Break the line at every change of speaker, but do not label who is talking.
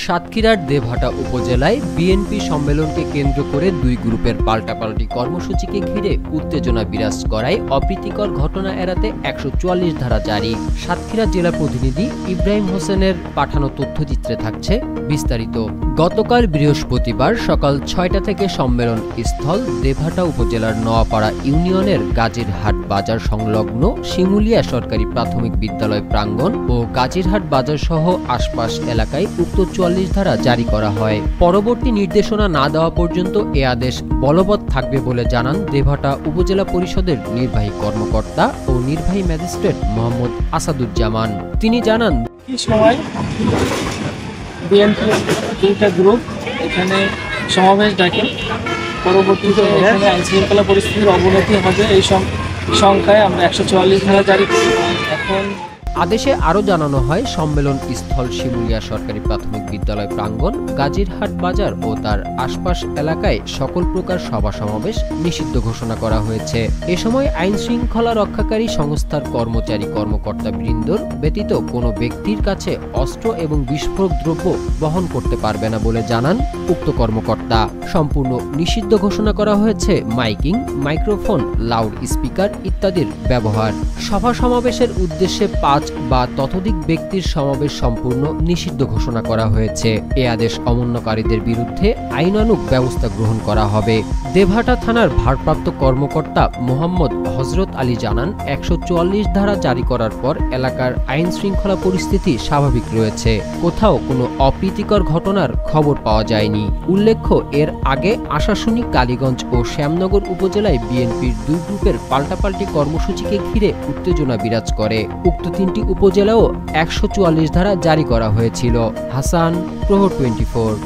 সাতক্ষীরার দেবহাটা উপজেলায় বিএনপি সম্মেলনকে কেন্দ্র করে দুই গ্রুপের পাল্টাপাল্টি কর্মসূচিকে ঘিরে উত্তেজনা বিরাজ করায় অপ্রীতিকর ঘটনা এড়াতে ১৪৪ ধারা জারি। সাতক্ষীরা জেলা প্রতিনিধি ইব্রাহিম হোসেনের পাঠানো তথ্যচিত্রে থাকছে বিস্তারিত। গতকাল বৃহস্পতিবার সকাল ৬টা থেকে সম্মেলন স্থল দেবহাটা উপজেলার নোয়াপাড়া ইউনিয়নের গাজীরহাট বাজার সংলগ্ন শিমুলিয়া সরকারি প্রাথমিক বিদ্যালয় প্রাঙ্গণ ও গাজীরহাট বাজার সহ আশপাশ এলাকায় উক্ত ৪৪ ধারা জারি করা হয়। পরবর্তী নির্দেশনা না দেওয়া পর্যন্ত এ আদেশ বলবৎ থাকবে বলে জানান দেবহাটা উপজেলা পরিষদের নির্বাহী কর্মকর্তা ও নির্বাহী ম্যাজিস্ট্রেট মোহাম্মদ আসাদুজ্জামান। তিনি জানান,
দুইটা গ্রুপ এখানে সমাবেশ ডাকে, পরবর্তীতে এখানে আইন শৃঙ্খলা পরিস্থিতির অবনতি হবে এই সংখ্যায় আমরা ১৪৪ ধারা জারি করি। এখন
আদেশে আরও জানানো হয়, সম্মেলন স্থল শিমুলিয়া সরকারি প্রাথমিক বিদ্যালয় প্রাঙ্গণ, গাজীরহাট বাজার ও তার আশপাশ এলাকায় সকল প্রকার সভা সমাবেশ নিষিদ্ধ ঘোষণা করা হয়েছে। এ সময় আইন শৃঙ্খলা রক্ষাকারী সংস্থার কর্মচারী কর্মকর্তা বৃন্দর ব্যতীত কোনো ব্যক্তির কাছে অস্ত্র এবং বিস্ফোরক দ্রব্য বহন করতে পারবে না বলে জানান উক্ত কর্মকর্তা। সম্পূর্ণ নিষিদ্ধ ঘোষণা করা হয়েছে মাইকিং, মাইক্রোফোন, লাউড স্পিকার ইত্যাদির ব্যবহার। সভা সমাবেশের উদ্দেশ্যে ৫ বা ততোধিক ব্যক্তির সমাবেশ সম্পূর্ণ নিষিদ্ধ ঘোষণা করা হয়েছে। এ আদেশ অমান্যকারীদের বিরুদ্ধে আইনানুগ ব্যবস্থা গ্রহণ করা হবে। দেবহাটা থানার ভারপ্রাপ্ত কর্মকর্তা মোহাম্মদ হযরত আলী জানান, ১৪৪ ধারা জারি করার পর এলাকার আইন শৃঙ্খলা পরিস্থিতি স্বাভাবিক রয়েছে। কোথাও কোনো অপ্রীতিকর ঘটনার খবর পাওয়া যায়নি। উল্লেখ্য, এর আগে আশাশুনি, কালীগঞ্জ ও শ্যামনগর উপজেলায় বিএনপির দুই গ্রুপের পাল্টাপাল্টি কর্মসূচিকে ঘিরে উত্তেজনা বিরাজ করে। উক্ত ৩টি উপজেলাও ১৪৪ ধারা জারি করা হয়েছিল। হাসান, প্রহর 24।